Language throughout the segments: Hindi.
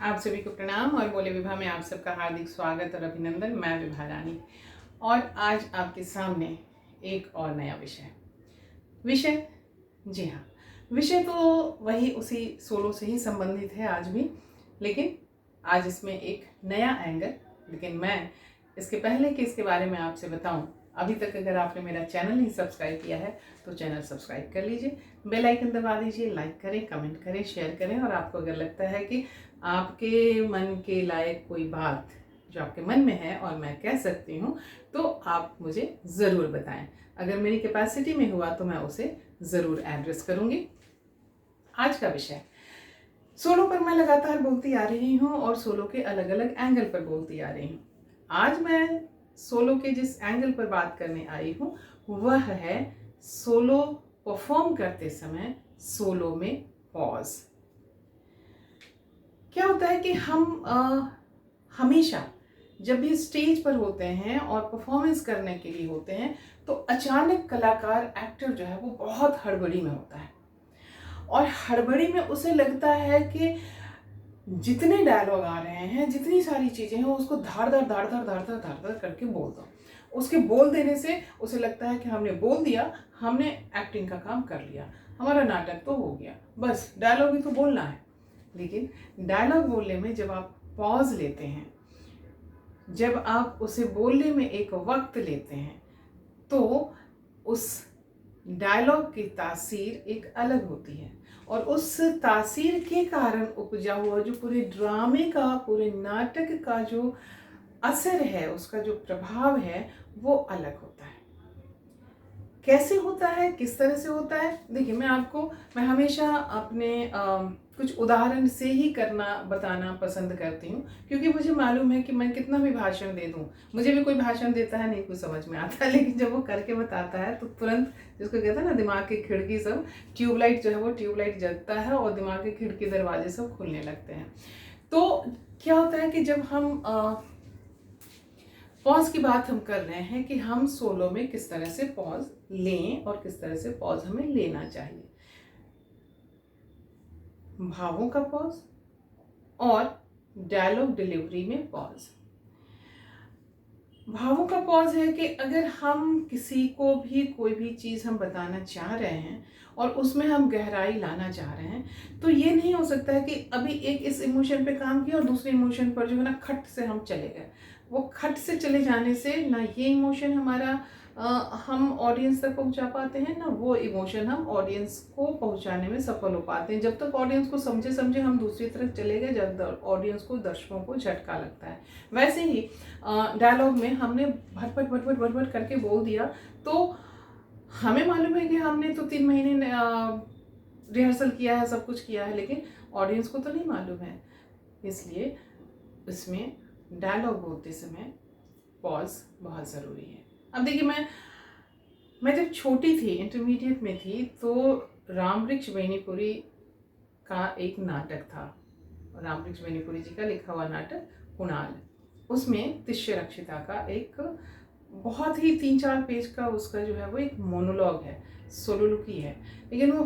आप सभी को प्रणाम और बोले विभा में आप सबका हार्दिक स्वागत और अभिनंदन। मैं विभा रानी और आज आपके सामने एक और नया विषय जी हाँ, विषय तो वही उसी सोलो से ही संबंधित है आज भी, लेकिन आज इसमें एक नया एंगल। लेकिन मैं इसके पहले कि इसके बारे में आपसे बताऊं, अभी तक अगर आपने मेरा चैनल नहीं सब्सक्राइब किया है तो चैनल सब्सक्राइब कर लीजिए, बेल आइकन दबा दीजिए, लाइक करें, कमेंट करें, शेयर करें। और आपको अगर लगता है कि आपके मन के लायक कोई बात जो आपके मन में है और मैं कह सकती हूँ, तो आप मुझे ज़रूर बताएं। अगर मेरी कैपेसिटी में हुआ तो मैं उसे ज़रूर एड्रेस करूँगी। आज का विषय सोलो पर मैं लगातार बोलती आ रही हूँ और सोलो के अलग अलग एंगल पर बोलती आ रही हूँ। आज मैं सोलो के जिस एंगल पर बात करने आई हूँ वह है सोलो परफॉर्म करते समय सोलो में पॉज। क्या होता है कि हम हमेशा जब भी स्टेज पर होते हैं और परफॉर्मेंस करने के लिए होते हैं तो अचानक कलाकार एक्टर जो है वो बहुत हड़बड़ी में होता है और हड़बड़ी में उसे लगता है कि जितने डायलॉग आ रहे हैं, जितनी सारी चीज़ें हैं, उसको धाड़ धाड़ धाड़ धाड़ धाड़ धाड़ धाड़ धाड़ करके बोल दो। उसके बोल देने से उसे लगता है कि हमने बोल दिया, हमने एक्टिंग का काम कर लिया, हमारा नाटक तो हो गया, बस डायलॉग ही तो बोलना है। लेकिन डायलॉग बोलने में जब आप पॉज लेते हैं, जब आप उसे बोलने में एक वक्त लेते हैं, तो उस डायलॉग की तासीर एक अलग होती है और उस तासीर के कारण उपजा हुआ जो पूरे ड्रामे का, पूरे नाटक का जो असर है, उसका जो प्रभाव है, वो अलग होता है। कैसे होता है, किस तरह से होता है, देखिए मैं हमेशा अपने कुछ उदाहरण से ही बताना पसंद करती हूँ, क्योंकि मुझे मालूम है कि मैं कितना भी भाषण दे दूँ, मुझे भी कोई भाषण देता है नहीं कुछ समझ में आता है, लेकिन जब वो करके बताता है तो तुरंत, जिसको कहते हैं ना, दिमाग की खिड़की सब ट्यूबलाइट जो है वो ट्यूबलाइट जगता है और दिमाग की खिड़की दरवाजे सब खुलने लगते हैं। तो क्या होता है कि जब हम पॉज की बात हम कर रहे हैं कि हम सोलो में किस तरह से पॉज लें और किस तरह से पॉज हमें लेना चाहिए। भावों का पॉज और डायलॉग डिलीवरी में पॉज। भावों का पॉज है कि अगर हम किसी को भी कोई भी चीज़ हम बताना चाह रहे हैं और उसमें हम गहराई लाना चाह रहे हैं, तो ये नहीं हो सकता है कि अभी एक इस इमोशन पे काम किया और दूसरे इमोशन पर जो है ना खट से हम चले गए। वो खट से चले जाने से ना ये इमोशन हमारा हम ऑडियंस तक पहुंचा पाते हैं, ना वो इमोशन हम ऑडियंस को पहुंचाने में सफल हो पाते हैं। जब तक ऑडियंस को समझे समझे हम दूसरी तरफ चले गए, जब ऑडियंस को, दर्शकों को झटका लगता है। वैसे ही डायलॉग में हमने भटभट भटभट भटभट करके बोल दिया, तो हमें मालूम है कि हमने तो 3 महीने रिहर्सल किया है, सब कुछ किया है, लेकिन ऑडियंस को तो नहीं मालूम है। इसलिए इसमें डायलॉग बोलते समय पॉज बहुत ज़रूरी है। अब देखिए, मैं जब छोटी थी, इंटरमीडिएट में थी, तो रामवृक्ष बेनीपुरी का एक नाटक था, रामवृक्ष बेनीपुरी जी का लिखा हुआ नाटक कुणाल। उसमें तिष्य रक्षिता का एक बहुत ही 3-4 पेज का उसका जो है वो एक मोनोलॉग है, सोलोलुकी है, लेकिन वो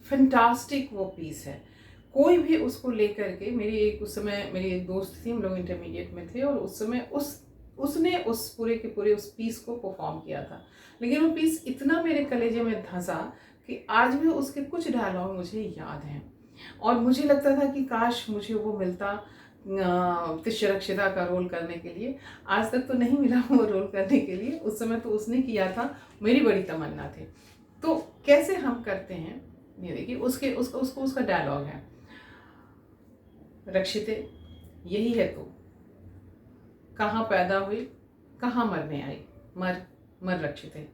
फैंटास्टिक वो पीस है। कोई भी उसको लेकर के, उस समय मेरी एक दोस्त थी, हम लोग इंटरमीडिएट में थे, और उस समय उसने उस पूरे के पूरे उस पीस को परफॉर्म किया था। लेकिन वो पीस इतना मेरे कलेजे में धंसा कि आज भी उसके कुछ डायलॉग मुझे याद हैं और मुझे लगता था कि काश मुझे वो मिलता तिष्य रक्षिता का रोल करने के लिए। आज तक तो नहीं मिला वो रोल करने के लिए, उस समय तो उसने किया था, मेरी बड़ी तमन्ना थी। तो कैसे हम करते हैं, ये देखिए, उसका डायलॉग है, रक्षिते यही है तू, कहाँ पैदा हुई, कहाँ मरने आई, मर मर रक्षिते,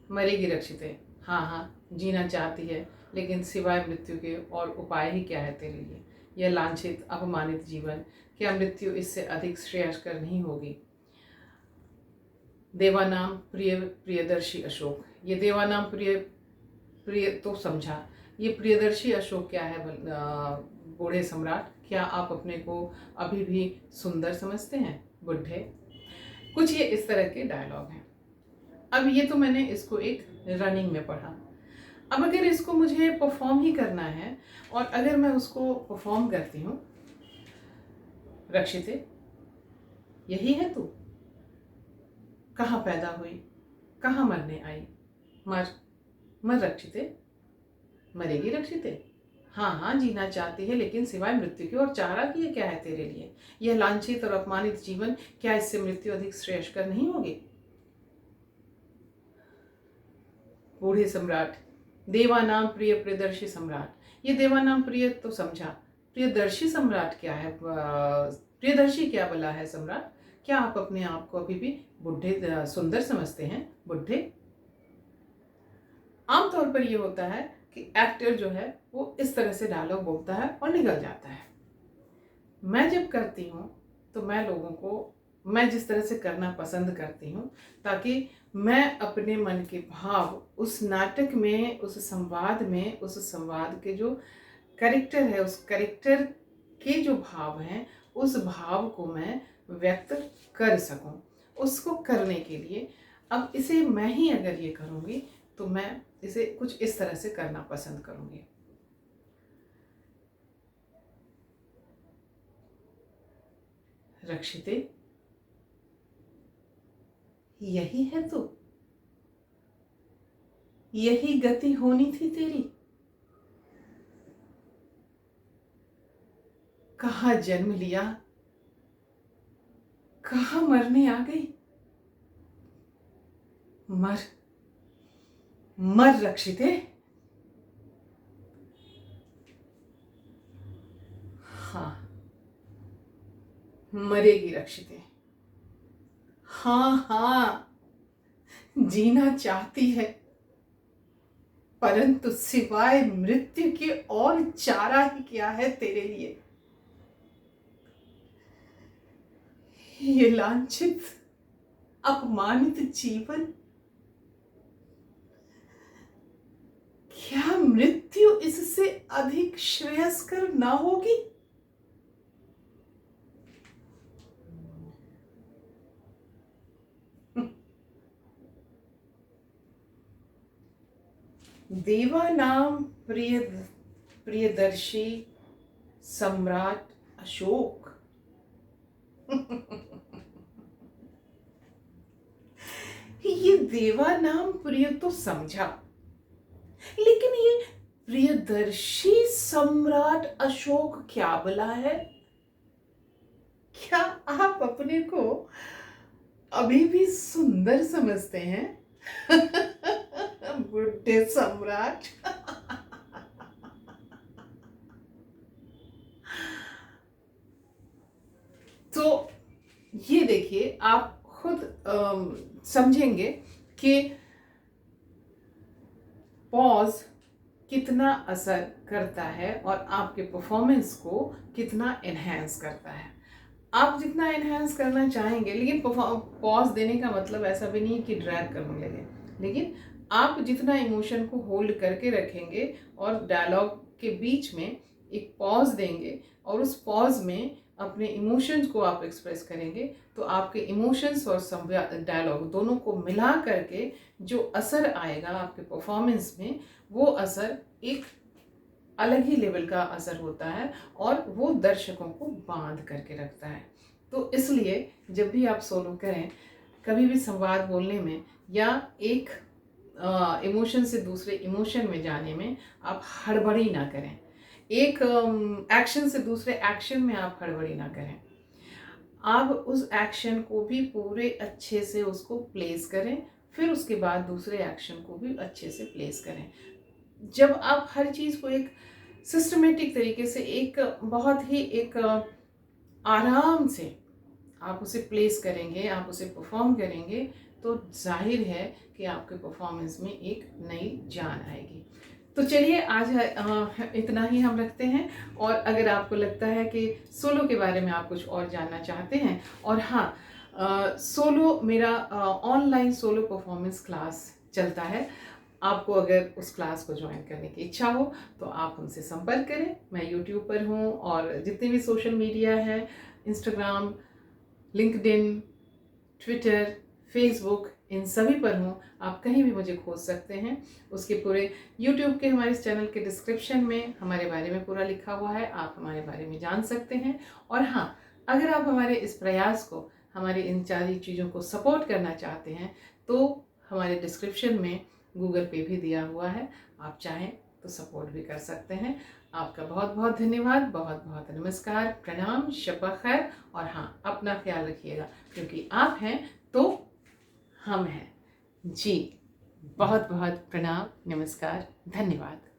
मरेगी रक्षिते, हाँ हाँ जीना चाहती है, लेकिन सिवाय मृत्यु के और उपाय ही क्या है तेरे लिए। यह लांछित अपमानित जीवन, क्या मृत्यु इससे अधिक श्रेयस्कर नहीं होगी। देवानाम प्रिय प्रियदर्शी अशोक, ये देवानाम प्रिय प्रिय तो समझा, ये प्रियदर्शी अशोक क्या है बूढ़े सम्राट, क्या आप अपने को अभी भी सुंदर समझते हैं बुढ़े। कुछ ये इस तरह के डायलॉग हैं। अब ये तो मैंने इसको एक रनिंग में पढ़ा। अब अगर इसको मुझे परफॉर्म ही करना है और अगर मैं उसको परफॉर्म करती हूँ, रक्षिते, यही है तू? कहाँ पैदा हुई, कहाँ मरने आई? मर, मर रक्षिते, मरेगी रक्षिते। हाँ हाँ, जीना चाहती है, लेकिन सिवाय मृत्यु के और चारा किए क्या है तेरे लिए? यह लांछित और अपमानित जीवन, क्या इससे मृत्यु अधिक श्रेयस्कर नहीं होगी? बूढ़े सम्राट, देवानाम प्रिय प्रियदर्शी सम्राट। ये देवानाम प्रिय तो समझा, प्रियदर्शी सम्राट क्या है? प्रियदर्शी क्या भला है सम्राट? क्या आप अपने आप को अभी भी बुढ़े सुंदर समझते हैं? बुढ़े, आमतौर पर ये होता है कि एक्टर जो है वो इस तरह से डायलॉग बोलता है और निकल जाता है। मैं जब करती हूँ तो मैं लोगों को, मैं जिस तरह से करना पसंद करती हूँ, ताकि मैं अपने मन के भाव उस नाटक में, उस संवाद में, उस संवाद के जो कैरेक्टर है, उस कैरेक्टर के जो भाव हैं, उस भाव को मैं व्यक्त कर सकूं। उसको करने के लिए अब इसे मैं ही अगर ये करूँगी तो मैं इसे कुछ इस तरह से करना पसंद करूँगी। रक्षिते, यही है तू? यही गति होनी थी तेरी? कहाँ जन्म लिया, कहाँ मरने आ गई? मर, मर रक्षिते। हाँ, मरेगी रक्षिते। हाँ हाँ, जीना चाहती है, परंतु सिवाय मृत्यु के और चारा ही क्या है तेरे लिए? ये लांछित, अपमानित जीवन, क्या मृत्यु इससे अधिक श्रेयस्कर ना होगी? देवानाम प्रिय प्रियदर्शी सम्राट अशोक। ये देवानाम प्रिय तो समझा, लेकिन ये प्रियदर्शी सम्राट अशोक क्या भला है? क्या आप अपने को अभी भी सुंदर समझते हैं? बुढ़े सम्राट। तो ये देखिए, आप खुद समझेंगे कि पॉज कितना असर करता है और आपके परफॉर्मेंस को कितना एनहेंस करता है। आप जितना एनहेंस करना चाहेंगे, लेकिन पॉज देने का मतलब ऐसा भी नहीं कि ड्रैग करने लगे, लेकिन आप जितना इमोशन को होल्ड करके रखेंगे और डायलॉग के बीच में एक पॉज देंगे और उस पॉज में अपने इमोशंस को आप एक्सप्रेस करेंगे, तो आपके इमोशंस और डायलॉग दोनों को मिला करके जो असर आएगा आपके परफॉर्मेंस में, वो असर एक अलग ही लेवल का असर होता है और वो दर्शकों को बांध करके रखता है। तो इसलिए जब भी आप सोलो करें, कभी भी संवाद बोलने में या एक इमोशन से दूसरे इमोशन में जाने में आप हड़बड़ी ना करें, एक एक्शन से दूसरे एक्शन में आप हड़बड़ी ना करें। आप उस एक्शन को भी पूरे अच्छे से उसको प्लेस करें, फिर उसके बाद दूसरे एक्शन को भी अच्छे से प्लेस करें। जब आप हर चीज़ को एक सिस्टमेटिक तरीके से, एक बहुत ही एक आराम से आप उसे प्लेस करेंगे, आप उसे परफॉर्म करेंगे, तो जाहिर है कि आपके परफॉर्मेंस में एक नई जान आएगी। तो चलिए आज इतना ही हम रखते हैं, और अगर आपको लगता है कि सोलो के बारे में आप कुछ और जानना चाहते हैं, और हाँ, सोलो मेरा ऑनलाइन सोलो परफॉर्मेंस क्लास चलता है। आपको अगर उस क्लास को ज्वाइन करने की इच्छा हो तो आप हमसे संपर्क करें। मैं यूट्यूब पर हूँ और जितने भी सोशल मीडिया है, इंस्टाग्राम, लिंक्डइन, ट्विटर, फेसबुक, इन सभी पर हूँ। आप कहीं भी मुझे खोज सकते हैं। उसके पूरे यूट्यूब के हमारे इस चैनल के डिस्क्रिप्शन में हमारे बारे में पूरा लिखा हुआ है, आप हमारे बारे में जान सकते हैं। और हाँ, अगर आप हमारे इस प्रयास को, हमारे इन सारी चीज़ों को सपोर्ट करना चाहते हैं तो हमारे डिस्क्रिप्शन में गूगल पे भी दिया हुआ है, आप चाहें तो सपोर्ट भी कर सकते हैं। आपका बहुत बहुत धन्यवाद, बहुत बहुत नमस्कार, प्रणाम, शब खैर। और हाँ, अपना ख्याल रखिएगा, क्योंकि आप हैं तो हम हैं। जी, बहुत बहुत प्रणाम, नमस्कार, धन्यवाद।